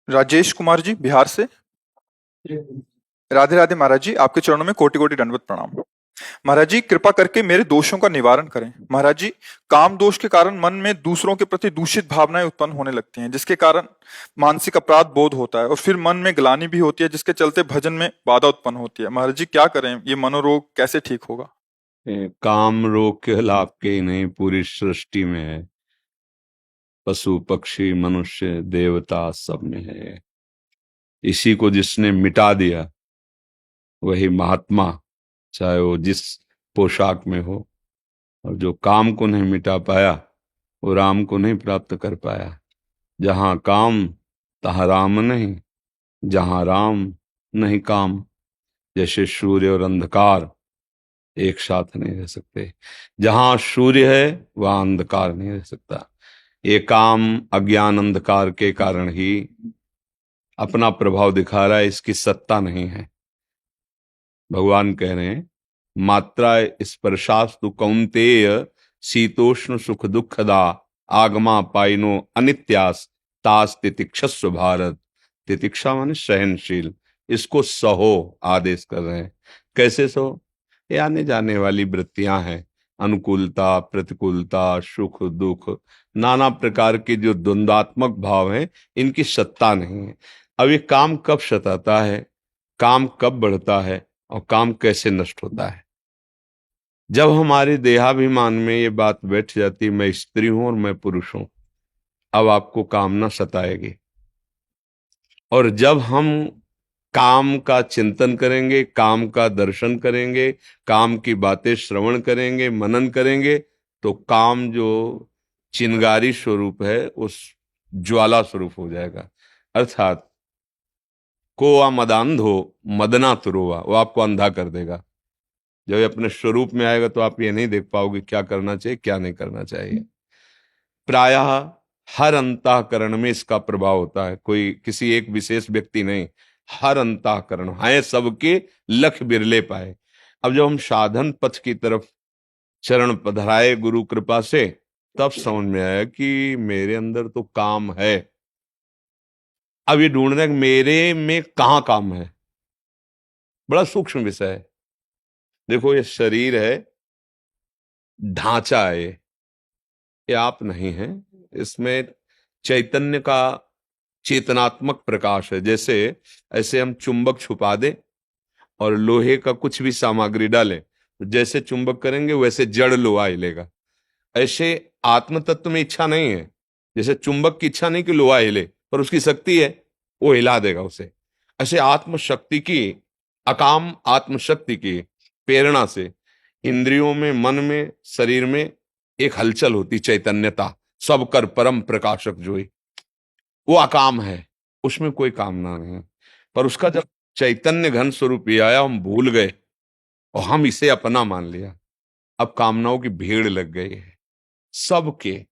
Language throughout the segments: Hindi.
राजेश कुमार जी, बिहार से। राधे राधे महाराज जी, आपके चरणों में कोटि कोटि दंडवत प्रणाम। महाराज जी, कृपा करके मेरे दोषों का निवारण करें। महाराज जी, काम दोष के कारण मन में दूसरों के प्रति दूषित भावनाएं उत्पन्न होने लगती हैं, जिसके कारण मानसिक अपराध बोध होता है और फिर मन में ग्लानि भी होती है, जिसके चलते भजन में बाधा उत्पन्न होती है। महाराज जी, क्या करें? ये मनोरोग कैसे ठीक होगा? काम रोग केवल आपके ही नहीं, पूरी सृष्टि में है। पशु पक्षी मनुष्य देवता सब में है। इसी को जिसने मिटा दिया वही महात्मा, चाहे वो जिस पोशाक में हो। और जो काम को नहीं मिटा पाया वो राम को नहीं प्राप्त कर पाया। जहां काम तहां राम नहीं, जहां राम नहीं काम। जैसे सूर्य और अंधकार एक साथ नहीं रह सकते। जहां सूर्य है वहां अंधकार नहीं रह सकता। ये काम अज्ञान अंधकार के कारण ही अपना प्रभाव दिखा रहा है, इसकी सत्ता नहीं है। भगवान कह रहे हैं, मात्रा स्पर्शास्तु कौन्तेय शीतोष्ण सुख दुखदा आगमा पाइनो अनित्यास तास तितिक्षस्व भारत। तितिक्षा माने सहनशील, इसको सहो आदेश कर रहे हैं। कैसे सहो? ये आने जाने वाली वृत्तियां हैं, अनुकूलता प्रतिकूलता सुख दुख, नाना प्रकार के जो द्वंद्वात्मक भाव हैं, इनकी सत्ता नहीं है। अब ये काम कब सताता है, काम कब बढ़ता है और काम कैसे नष्ट होता है? जब हमारे देहाभिमान में ये बात बैठ जाती, मैं स्त्री हूं और मैं पुरुष हूं, अब आपको कामना सताएगी। और जब हम काम का चिंतन करेंगे, काम का दर्शन करेंगे, काम की बातें श्रवण करेंगे, मनन करेंगे, तो काम जो चिंगारी स्वरूप है उस ज्वाला स्वरूप हो जाएगा। अर्थात कोआ मदांधो मदना तुरोवा, वो आपको अंधा कर देगा। जब ये अपने स्वरूप में आएगा तो आप ये नहीं देख पाओगे क्या करना चाहिए क्या नहीं करना चाहिए। प्रायः हर अंतःकरण में इसका प्रभाव होता है, कोई किसी एक विशेष व्यक्ति नहीं, हर अंतःकरण है सबके, लख बिरले पाए। अब जब हम साधन पथ की तरफ चरण पधराए गुरु कृपा से, तब समझ में आया कि मेरे अंदर तो काम है। अब ये ढूंढ रहे हैं कि मेरे में कहाँ काम है। बड़ा सूक्ष्म विषय है। देखो, ये शरीर है, ढांचा है, ये आप नहीं है। इसमें चैतन्य का चेतनात्मक प्रकाश है। जैसे ऐसे हम चुंबक छुपा दें और लोहे का कुछ भी सामग्री डालें, तो जैसे चुंबक करेंगे वैसे जड़ लोहा हिलेगा। ऐसे आत्म तत्व में इच्छा नहीं है। जैसे चुंबक की इच्छा नहीं कि लोहा हिले, पर उसकी शक्ति है, वो हिला देगा उसे। ऐसे आत्मशक्ति की, अकाम आत्मशक्ति की प्रेरणा से इंद्रियों में, मन में, शरीर में एक हलचल होती, चैतन्यता। सब कर परम प्रकाशक जोई, वो अकाम है, उसमें कोई कामना नहीं। पर उसका जब चैतन्य घन स्वरूप ये आया, हम भूल गए और हम इसे अपना मान लिया। अब कामनाओं की भीड़ लग गई है सबके।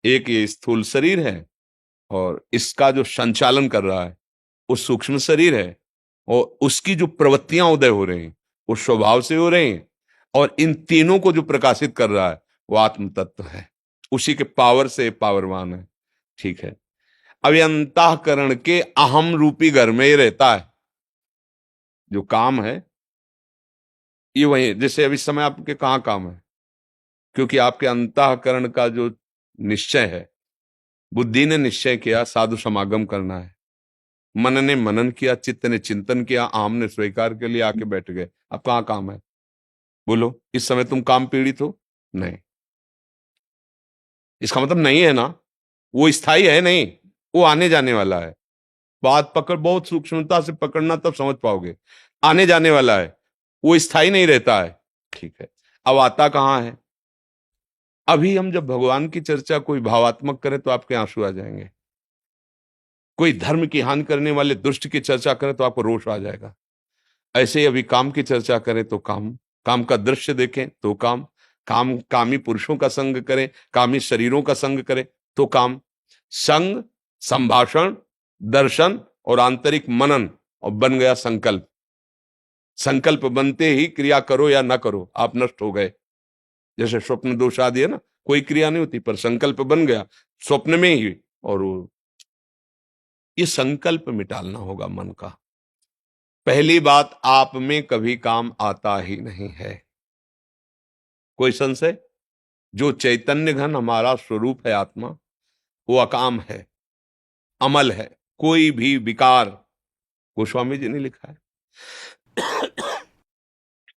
एक ये स्थूल शरीर है और इसका जो संचालन कर रहा है वो सूक्ष्म शरीर है, और उसकी जो प्रवृत्तियां उदय हो रही हैं वो स्वभाव से हो रही हैं। और इन तीनों को जो प्रकाशित कर रहा है वो आत्म तत्व है, उसी के पावर से पावरवान है। ठीक है। अब ये अंतःकरण के अहम रूपी घर में ही रहता है। जो काम है ये वही, जैसे अभी समय आपके कहाँ काम है, क्योंकि आपके अंतःकरण का जो निश्चय है, बुद्धि ने निश्चय किया साधु समागम करना है, मन ने मनन किया, चित्त ने चिंतन किया, आम ने स्वीकार के लिए आके बैठ गए। अब कहाँ काम है? बोलो, इस समय तुम काम पीड़ित हो? नहीं। इसका मतलब नहीं है ना, वो स्थायी है नहीं, वो आने जाने वाला है। बात पकड़, बहुत सूक्ष्मता से पकड़ना, तब समझ पाओगे। आने जाने वाला है, वो स्थायी नहीं रहता है। ठीक है। अब आता कहाँ है? अभी हम जब भगवान की चर्चा कोई भावात्मक करें तो आपके आंसू आ जाएंगे। कोई धर्म की हानि करने वाले दुष्ट की चर्चा करें तो आपको रोष आ जाएगा। ऐसे ही अभी काम की चर्चा करें तो काम, काम का दृश्य देखें तो काम, काम कामी पुरुषों का संग करें, कामी शरीरों का संग करें तो काम। संग, संभाषण, दर्शन और आंतरिक मनन, और बन गया संकल्प। संकल्प बनते ही क्रिया करो या ना करो, आप नष्ट हो गए। जैसे स्वप्न दोष आदि है ना, कोई क्रिया नहीं होती पर संकल्प बन गया स्वप्न में ही, और वो ये संकल्प मिटालना होगा मन का। पहली बात, आप में कभी काम आता ही नहीं है। कोई संशय? जो चैतन्य घन हमारा स्वरूप है आत्मा, वो अकाम है, अमल है, कोई भी विकार, गोस्वामी जी ने लिखा है,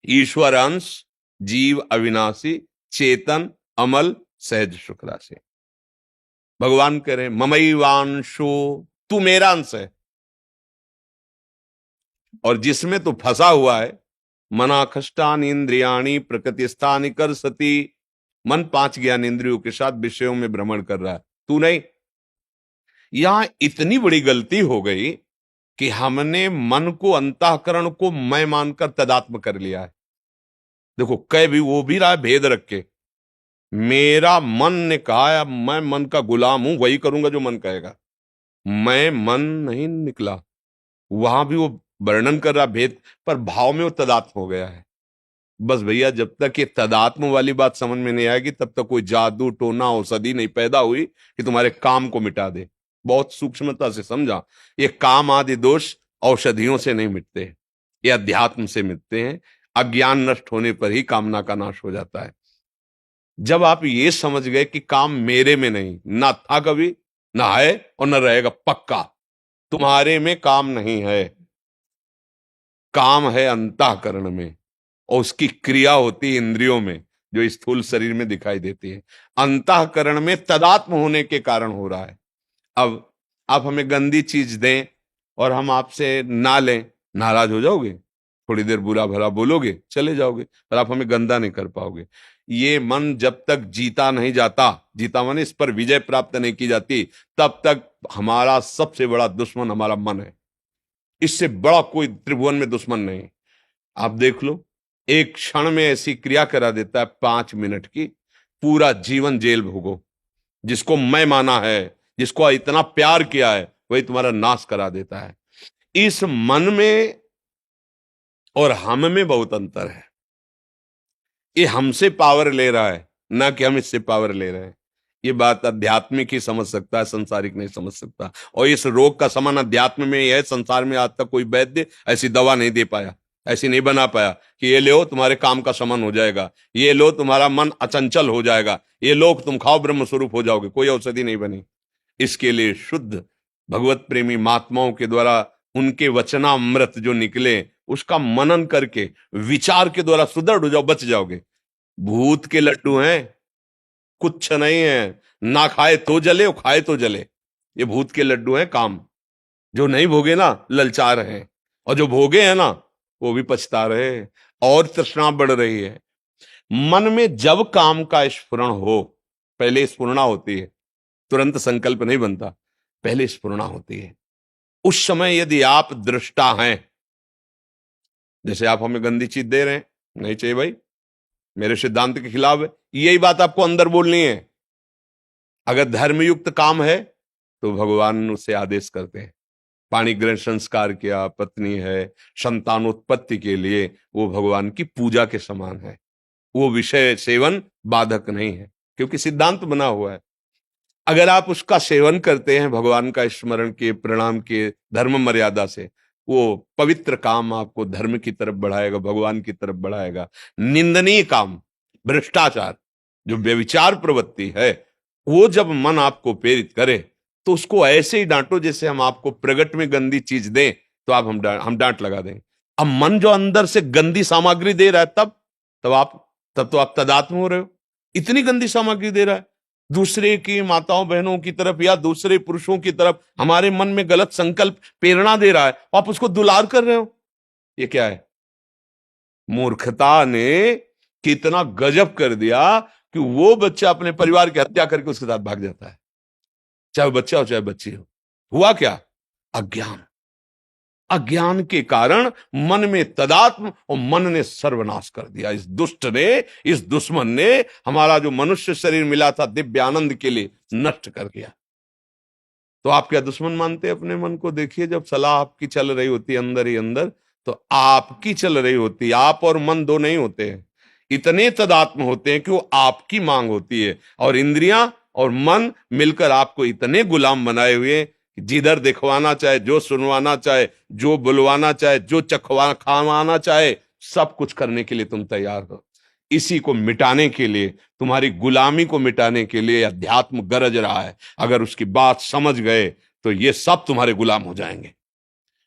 ईश्वर अंश, जीव अविनाशी, चेतन, अमल, सहज सुख राशि। भगवान कह रहे ममैवांशो, तू मेरा अंश है, और जिसमें तू फंसा हुआ है, मनाखष्टानि इंद्रियाणि प्रकृतिस्थानि कर सती, मन 5 ज्ञान इंद्रियों के साथ विषयों में भ्रमण कर रहा है, तू नहीं। यहां इतनी बड़ी गलती हो गई कि हमने मन को, अंतःकरण को मैं मानकर तदात्म कर लिया है। देखो, कह भी वो भी रहा है भेद रख के, मेरा मन ने कहा है, अब मैं मन का गुलाम हूं, वही करूंगा जो मन कहेगा। मैं मन नहीं निकला, वहां भी वो वर्णन कर रहा भेद, पर भाव में वो तदात्म हो गया है। बस भैया, जब तक ये तदात्म वाली बात समझ में नहीं आएगी, तब तक कोई जादू टोना औषधि नहीं पैदा हुई कि तुम्हारे काम को मिटा दे। बहुत सूक्ष्मता से समझा, ये काम आदि दोष औषधियों से नहीं मिटते, ये अध्यात्म से मिटते हैं। अज्ञान नष्ट होने पर ही कामना का नाश हो जाता है। जब आप ये समझ गए कि काम मेरे में नहीं, ना था कभी, ना है और न रहेगा, पक्का तुम्हारे में काम नहीं है, काम है अंतःकरण में, और उसकी क्रिया होती है इंद्रियों में, जो स्थूल शरीर में दिखाई देती है। अंतःकरण में तदात्म होने के कारण हो रहा है। अब आप हमें गंदी चीज दें और हम आपसे ना लें, नाराज हो जाओगे, थोड़ी देर बुरा भला बोलोगे, चले जाओगे, पर आप हमें गंदा नहीं कर पाओगे। ये मन जब तक जीता नहीं जाता, जीता माने इस पर विजय प्राप्त नहीं की जाती, तब तक हमारा सबसे बड़ा दुश्मन हमारा मन है। इससे बड़ा कोई त्रिभुवन में दुश्मन नहीं। आप देख लो, एक क्षण में ऐसी क्रिया करा देता है 5 मिनट की, पूरा जीवन जेल भोगो। जिसको मैं माना है, जिसको इतना प्यार किया है, वही तुम्हारा नाश करा देता है। इस मन में और हम में बहुत अंतर है। ये हमसे पावर ले रहा है, ना कि हम इससे पावर ले रहे हैं। ये बात आध्यात्मिक ही समझ सकता है, संसारिक नहीं समझ सकता। और इस रोग का समान अध्यात्म में ही है। संसार में आज तक कोई वैद्य ऐसी दवा नहीं दे पाया, ऐसी नहीं बना पाया कि ये लो तुम्हारे काम का समान हो जाएगा, ये लो तुम्हारा मन अचंचल हो जाएगा, ये लो तुम खाओ ब्रह्म स्वरूप हो जाओगे। कोई औषधि नहीं बनी। इसके लिए शुद्ध भगवत प्रेमी महात्माओं के द्वारा उनके वचनामृत जो निकले, उसका मनन करके विचार के द्वारा सुदृढ़ हो जाओ, बच जाओगे। भूत के लड्डू हैं, कुछ नहीं है, ना खाए तो जले और खाए तो जले। ये भूत के लड्डू हैं काम। जो नहीं भोगे ना, ललचा रहे हैं, और जो भोगे हैं ना, वो भी पछता रहे हैं, और तृष्णा बढ़ रही है। मन में जब काम का स्फुरण हो, पहले स्फुरणा होती है, तुरंत संकल्प नहीं बनता, पहले स्फुरणा होती है। उस समय यदि आप दृष्टा हैं, जैसे आप हमें गंदी चीज दे रहे हैं, नहीं चाहिए भाई, मेरे सिद्धांत के खिलाफ है, यही बात आपको अंदर बोलनी है। अगर धर्मयुक्त काम है तो भगवान उससे आदेश करते हैं। पाणी ग्रहण संस्कार किया, पत्नी है, संतानोत्पत्ति के लिए वो भगवान की पूजा के समान है। वो विषय सेवन बाधक नहीं है, क्योंकि सिद्धांत बना हुआ है। अगर आप उसका सेवन करते हैं, भगवान का स्मरण किए, प्रणाम किए, धर्म मर्यादा से, वो पवित्र काम आपको धर्म की तरफ बढ़ाएगा, भगवान की तरफ बढ़ाएगा। निंदनीय काम, भ्रष्टाचार, जो व्यभिचार प्रवृत्ति है, वो जब मन आपको प्रेरित करे, तो उसको ऐसे ही डांटो जैसे हम आपको प्रगट में गंदी चीज दें तो आप हम डांट लगा दें। अब मन जो अंदर से गंदी सामग्री दे रहा है, तब तो आप तदात्म हो रहे हो। इतनी गंदी सामग्री दे रहा है, दूसरे की माताओं बहनों की तरफ या दूसरे पुरुषों की तरफ हमारे मन में गलत संकल्प प्रेरणा दे रहा है, आप उसको दुलार कर रहे हो। ये क्या है? मूर्खता ने कितना गजब कर दिया कि वो बच्चा अपने परिवार की हत्या करके उसके साथ भाग जाता है, चाहे वो बच्चा हो चाहे बच्ची हो। हुआ क्या? अज्ञान। अज्ञान के कारण मन में तदात्म, और मन ने सर्वनाश कर दिया। इस दुष्ट ने, इस दुश्मन ने हमारा जो मनुष्य शरीर मिला था दिव्य आनंद के लिए, नष्ट कर दिया। तो आप क्या दुश्मन मानते हैं अपने मन को? देखिए, जब सलाह आपकी चल रही होती है अंदर ही अंदर, तो आपकी चल रही होती है। आप और मन दो नहीं होते हैं, इतने तदात्म होते हैं कि वो आपकी मांग होती है, और इंद्रियां और मन मिलकर आपको इतने गुलाम बनाए हुए जिधर दिखवाना चाहे, जो सुनवाना चाहे, जो बुलवाना चाहे, जो चखवा खावाना चाहे, सब कुछ करने के लिए तुम तैयार हो। इसी को मिटाने के लिए, तुम्हारी गुलामी को मिटाने के लिए अध्यात्म गरज रहा है। अगर उसकी बात समझ गए तो ये सब तुम्हारे गुलाम हो जाएंगे।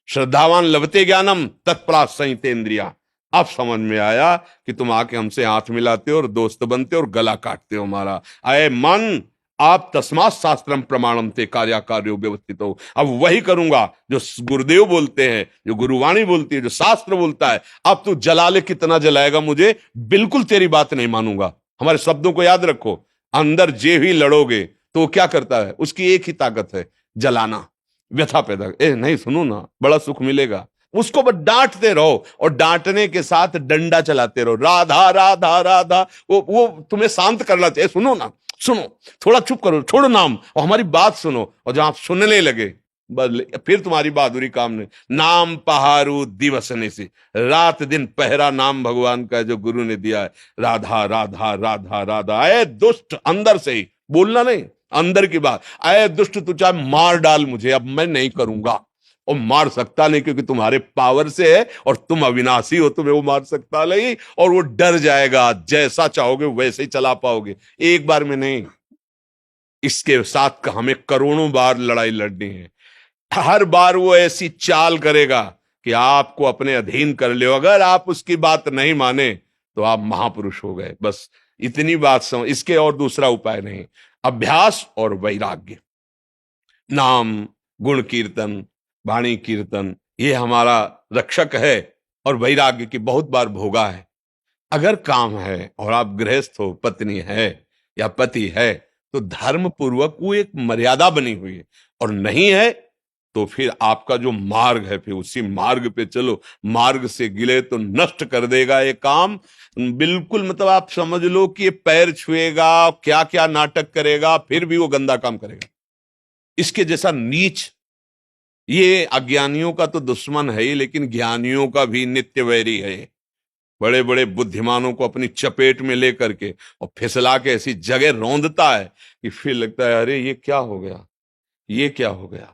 श्रद्धावान लभते ज्ञानम तत्परात संहितेन्द्रिया। अब समझ में आया कि तुम आके हमसे हाथ मिलाते हो और दोस्त बनते हो और गला काटते हो हमारा। अय मन, आप तस्मात् शास्त्रम प्रमाणम ते कार्याकार्यो व्यवस्थित हो। अब वही करूंगा जो गुरुदेव बोलते हैं, जो गुरुवाणी बोलती है, जो शास्त्र बोलता है। अब तू जला ले, कितना जलाएगा मुझे, बिल्कुल तेरी बात नहीं मानूंगा। हमारे शब्दों को याद रखो। अंदर जे भी लड़ोगे तो वो क्या करता है, उसकी एक ही ताकत है, जलाना, व्यथा पैदा। नहीं सुनो ना, बड़ा सुख मिलेगा। उसको बस डांटते रहो और डांटने के साथ डंडा चलाते रहो, राधा राधा राधा। वो तुम्हें शांत करना चाहिए। सुनो ना, सुनो, थोड़ा चुप करो, छोड़ो नाम और हमारी बात सुनो। और जब आप सुनने लगे बदले, फिर तुम्हारी बहादुरी काम नहीं। नाम पहारू दिवसने से, रात दिन पहरा नाम भगवान का जो गुरु ने दिया है। राधा राधा राधा राधा। अय दुष्ट, अंदर से ही बोलना नहीं, अंदर की बात। अय दुष्ट, तू चाहे मार डाल मुझे, अब मैं नहीं करूंगा। और मार सकता नहीं, क्योंकि तुम्हारे पावर से है और तुम अविनाशी हो, तुम्हें वो मार सकता नहीं। और वो डर जाएगा, जैसा चाहोगे वैसे ही चला पाओगे, एक बार में नहीं। इसके साथ हमें करोड़ों बार लड़ाई लड़नी है। हर बार वो ऐसी चाल करेगा कि आपको अपने अधीन कर ले। अगर आप उसकी बात नहीं माने तो आप महापुरुष हो गए। बस इतनी बात समझ, इसके और दूसरा उपाय नहीं। अभ्यास और वैराग्य, नाम, गुण कीर्तन, वाणी कीर्तन, ये हमारा रक्षक है। और वैराग्य की बहुत बार भोगा है। अगर काम है और आप गृहस्थ हो, पत्नी है या पति है, तो धर्म पूर्वक वो एक मर्यादा बनी हुई है। और नहीं है तो फिर आपका जो मार्ग है, फिर उसी मार्ग पे चलो। मार्ग से गिले तो नष्ट कर देगा ये काम। बिल्कुल, मतलब आप समझ लो कि ये पैर छुएगा, क्या क्या नाटक करेगा, फिर भी वो गंदा काम करेगा। इसके जैसा नीच, ये अज्ञानियों का तो दुश्मन है ही, लेकिन ज्ञानियों का भी नित्य वैरी है। बड़े बड़े बुद्धिमानों को अपनी चपेट में लेकर के और फिसला के ऐसी जगह रौंदता है कि फिर लगता है अरे ये क्या हो गया, ये क्या हो गया।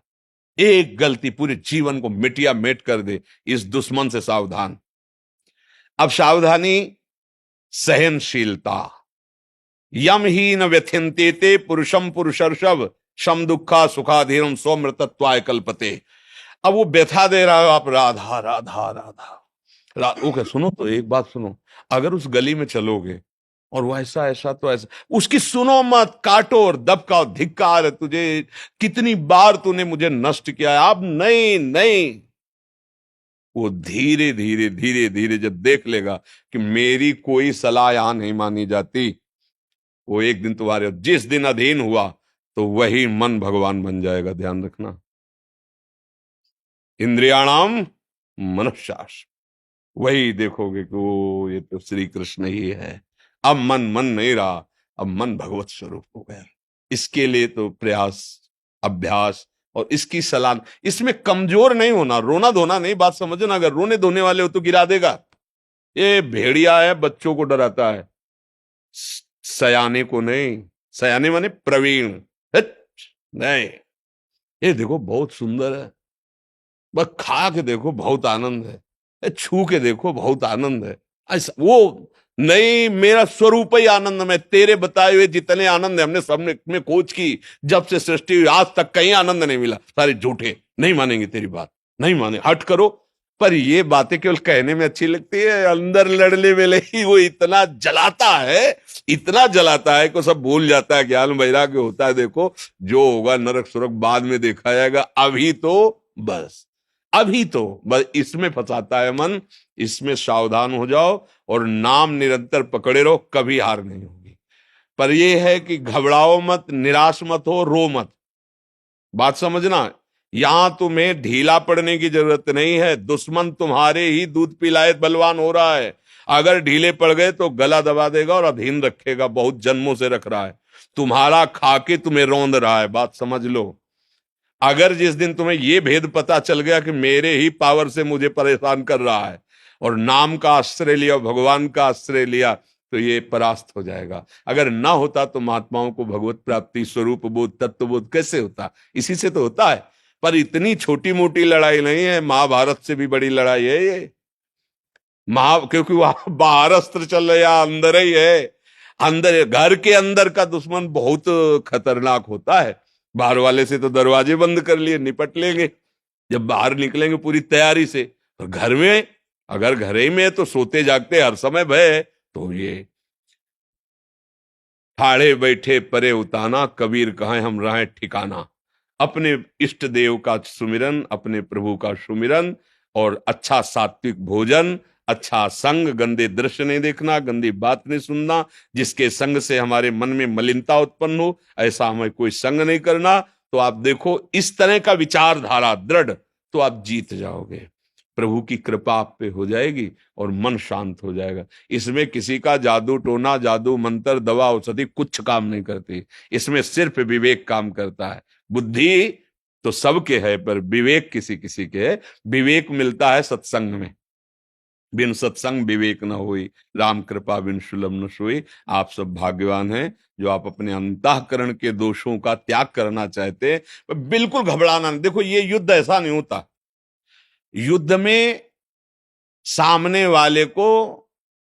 एक गलती पूरे जीवन को मिटिया मेट कर दे। इस दुश्मन से सावधान। अब सावधानी, सहनशीलता। यम ही न व्यथिन्ते ते पुरुषम पुरुषर्षभ शम दुखा सुखाधीरम स्वमृतत्वाय कल्पते। अब वो व्यथा दे रहा है, आप राधा राधा राधा ओके। सुनो तो एक बात सुनो, अगर उस गली में चलोगे और वो ऐसा ऐसा तो ऐसा, उसकी सुनो मत, काटो और दबकाओ। धिक्कार है तुझे, कितनी बार तूने मुझे नष्ट किया है। अब नहीं नहीं। वो धीरे धीरे धीरे धीरे जब देख लेगा कि मेरी कोई सलाह यहां नहीं मानी जाती, वो एक दिन तुम्हारे, जिस दिन अधीन हुआ तो वही मन भगवान बन जाएगा। ध्यान रखना। इंद्रियाणाम मनश्शास, वही देखोगे कि वो ये तो श्री कृष्ण ही है। अब मन नहीं रहा, अब मन भगवत स्वरूप हो गया। इसके लिए तो प्रयास, अभ्यास और इसकी सलाह। इसमें कमजोर नहीं होना, रोना धोना नहीं, बात समझना। अगर रोने धोने वाले हो तो गिरा देगा। ये भेड़िया है, बच्चों को डराता है, सयाने को नहीं। सयाने माने प्रवीण। नहीं, ये देखो बहुत सुंदर है, बस खा के देखो बहुत आनंद है, छू के देखो बहुत आनंद है। ऐसा वो नहीं, मेरा स्वरूप ही आनंद में। तेरे बताए हुए जितने आनंद है, हमने सबने में खोज की, जब से सृष्टि हुई आज तक कहीं आनंद नहीं मिला। सारे झूठे, नहीं मानेंगे तेरी बात, नहीं माने, हट करो। पर ये बातें केवल कहने में अच्छी लगती है, अंदर लड़ने में ही वो इतना जलाता है, इतना जलाता है कि सब भूल जाता है। ज्ञान वैराग्य होता है। देखो जो होगा नरक सुरक बाद में देखा जाएगा, अभी तो बस, अभी तो बस इसमें फंसाता है मन। इसमें सावधान हो जाओ और नाम निरंतर पकड़े रहो, कभी हार नहीं होगी। पर यह है कि घबराओ मत, निराश मत हो, रो मत। बात समझना, यहां तुम्हें ढीला पड़ने की जरूरत नहीं है। दुश्मन तुम्हारे ही दूध पिलाए बलवान हो रहा है। अगर ढीले पड़ गए तो गला दबा देगा और अधीन रखेगा। बहुत जन्मों से रख रहा है, तुम्हारा खा के तुम्हें रौंद रहा है। बात समझ लो। अगर जिस दिन तुम्हें यह भेद पता चल गया कि मेरे ही पावर से मुझे परेशान कर रहा है, और नाम का आश्रय लिया, भगवान का आश्रय लिया, तो ये परास्त हो जाएगा। अगर ना होता तो महात्माओं को भगवत प्राप्ति, स्वरूप बोध, तत्व बोध कैसे होता? इसी से तो होता है। पर इतनी छोटी मोटी लड़ाई नहीं है, महाभारत से भी बड़ी लड़ाई है ये। क्योंकि वहां बाहर अस्त्र चल रहे या अंदर ही है। अंदर, घर के अंदर का दुश्मन बहुत खतरनाक होता है। बाहर वाले से तो दरवाजे बंद कर लिए, निपट लेंगे, जब बाहर निकलेंगे पूरी तैयारी से। और घर में, अगर घर ही में तो सोते जागते हर समय भय है। तो ये ठाड़े बैठे परे उताना, कबीर कहे हम रहें ठिकाना। अपने इष्ट देव का सुमिरन, अपने प्रभु का सुमिरन, और अच्छा सात्विक भोजन, अच्छा संग, गंदे दृश्य नहीं देखना, गंदी बात नहीं सुनना, जिसके संग से हमारे मन में मलिनता उत्पन्न हो ऐसा हमें कोई संग नहीं करना। तो आप देखो इस तरह का विचारधारा दृढ़, तो आप जीत जाओगे, प्रभु की कृपा आप पे हो जाएगी और मन शांत हो जाएगा। इसमें किसी का जादू टोना, जादू मंत्र, दवा औषधि कुछ काम नहीं करती। इसमें सिर्फ विवेक काम करता है। बुद्धि तो सबके है, पर विवेक किसी किसी के है। विवेक मिलता है सत्संग में। बिन सत्संग विवेक न होई, राम कृपा बिन सुलभ न सोई। आप सब भाग्यवान हैं जो आप अपने अंतःकरण के दोषों का त्याग करना चाहते हैं। बिल्कुल घबराना नहीं। देखो ये युद्ध ऐसा नहीं होता। युद्ध में सामने वाले को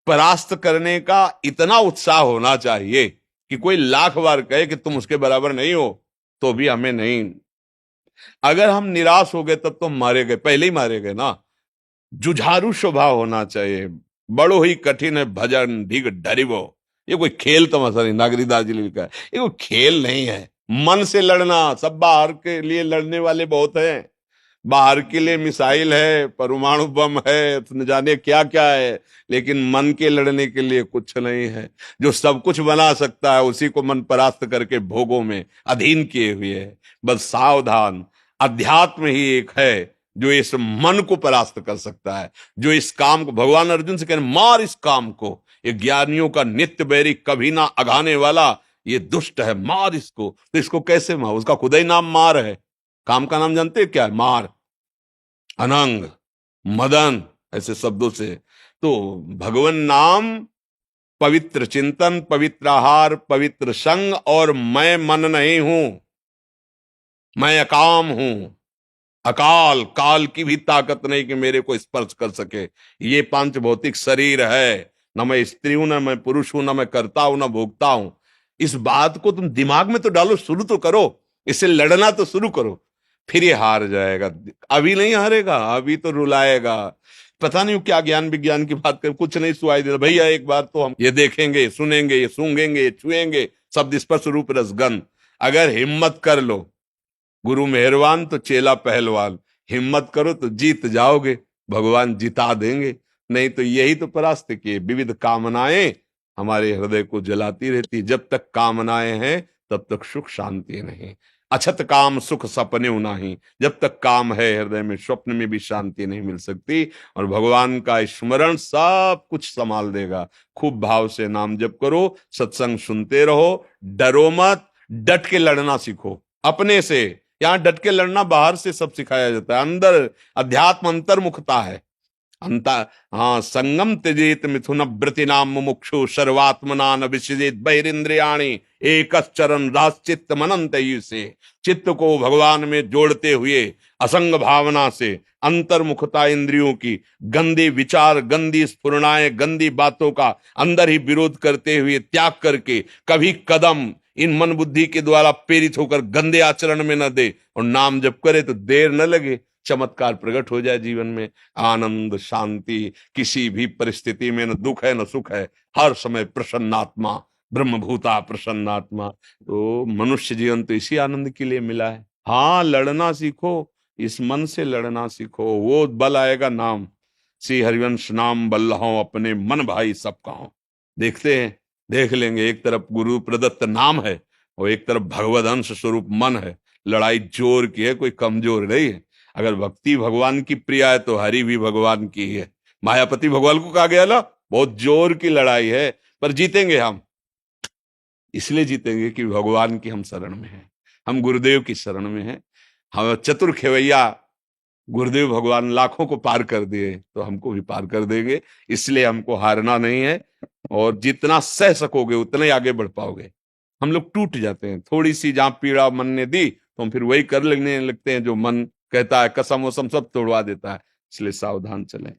परास्त करने का इतना उत्साह होना चाहिए कि कोई लाख बार कहे कि तुम उसके बराबर नहीं हो, तो भी हमें नहीं। अगर हम निराश हो गए तब तो मारे गए, पहले ही मारे गए ना। जुझारू स्वभाव होना चाहिए। बड़ो ही कठिन है भजन ढिग डरिवो। ये कोई खेल तमाशा नहीं, नागरीदास जी ने लिखा है, ये कोई खेल नहीं है। मन से लड़ना, सब बाहर के लिए लड़ने वाले बहुत हैं। बाहर के लिए मिसाइल है, परमाणु बम है, तो न जाने क्या क्या है, लेकिन मन के लड़ने के लिए कुछ नहीं है। जो सब कुछ बना सकता है उसी को मन परास्त करके भोगों में अधीन किए हुए है। बस सावधान, अध्यात्म ही एक है जो इस मन को परास्त कर सकता है, जो इस काम को, भगवान अर्जुन से कह रहे मार इस काम को, ये ज्ञानियों का नित्य बैरी, कभी ना अघाने वाला, ये दुष्ट है, मार इसको। तो इसको कैसे मार? उसका खुदा ही नाम मार है। काम का नाम जानते हैं क्या है? मार, अनंग, मदन, ऐसे शब्दों से। तो भगवान नाम, पवित्र चिंतन, पवित्र आहार, पवित्र संग, और मैं मन नहीं हूं, मैं अकाम हूं। अकाल, काल की भी ताकत नहीं कि मेरे को स्पर्श कर सके। ये पांच भौतिक शरीर है, न मैं स्त्री हूं, न मैं पुरुष हूं, न मैं करता हूं, न भोगता हूं। इस बात को तुम दिमाग में तो डालो, शुरू तो करो, इससे लड़ना तो शुरू करो, फिर ये हार जाएगा। अभी नहीं हारेगा, अभी तो रुलाएगा। पता नहीं क्या ज्ञान विज्ञान की बात कर, कुछ नहीं सुनाई देता भैया। एक बार तो हम ये देखेंगे, सुनेंगे, ये सूंघेंगे, ये छुएंगे, शब्द स्पर्श रूप रसगंध। अगर हिम्मत कर लो, गुरु मेहरबान तो चेला पहलवान, हिम्मत करो तो जीत जाओगे, भगवान जिता देंगे। नहीं तो यही तो परास्त किए, विविध कामनाएं हमारे हृदय को जलाती रहती। जब तक कामनाएं हैं तब तक सुख शांति नहीं। अछत काम सुख सपने नहीं, जब तक काम है हृदय में स्वप्न में भी शांति नहीं मिल सकती। और भगवान का स्मरण सब कुछ संभाल देगा। खूब भाव से नाम जप करो, सत्संग सुनते रहो, डरो मत, डट के लड़ना सीखो अपने से। यहां डट के लड़ना बाहर से सब सिखाया जाता है, अंदर अध्यात्म अंतर्मुखता है। अंता हाँ, संगम त्यजेत मिथुन व्रति नाम मुमुक्षु सर्वात्मना न विसृजेत बहिरिंद्रियाणि एकश्चरन राश्चित्त मनंत से। चित्त को भगवान में जोड़ते हुए असंग भावना से, अंतर्मुखता इंद्रियों की, गंदे विचार, गंदी स्फुरणाएं, गंदी बातों का अंदर ही विरोध करते हुए त्याग करके कभी कदम इन मन बुद्धि के द्वारा प्रेरित होकर गंदे आचरण में न दे, और नाम जप करे तो देर न लगे, चमत्कार प्रकट हो जाए जीवन में। आनंद, शांति, किसी भी परिस्थिति में न दुख है न सुख है, हर समय प्रसन्नात्मा, ब्रह्मभूता प्रसन्नात्मा। तो मनुष्य जीवन तो इसी आनंद के लिए मिला है। हाँ, लड़ना सीखो, इस मन से लड़ना सीखो, वो बल आएगा नाम। श्री हरिवंश नाम बल्लहों अपने मन भाई सबका हो। देखते हैं, देख लेंगे, एक तरफ गुरु प्रदत्त नाम है और एक तरफ भगवद अंश स्वरूप मन है। लड़ाई जोर की है, कोई कमजोर नहीं है। अगर भक्ति भगवान की प्रिय है तो हरि भी भगवान की ही है। मायापति भगवान को कहा गया ना, बहुत जोर की लड़ाई है, पर जीतेंगे हम। इसलिए जीतेंगे कि भगवान की हम शरण में हैं, हम गुरुदेव की शरण में हैं। हम चतुर खेवैया गुरुदेव भगवान लाखों को पार कर दिए, तो हमको भी पार कर देंगे। इसलिए हमको हारना नहीं है, और जितना सह सकोगे उतना ही आगे बढ़ पाओगे। हम लोग टूट जाते हैं, थोड़ी सी जहां पीड़ा मन ने दी तो हम फिर वही कर लेने लगते हैं जो मन कहता है, कसम वसम सब तोड़वा देता है। इसलिए सावधान चलें।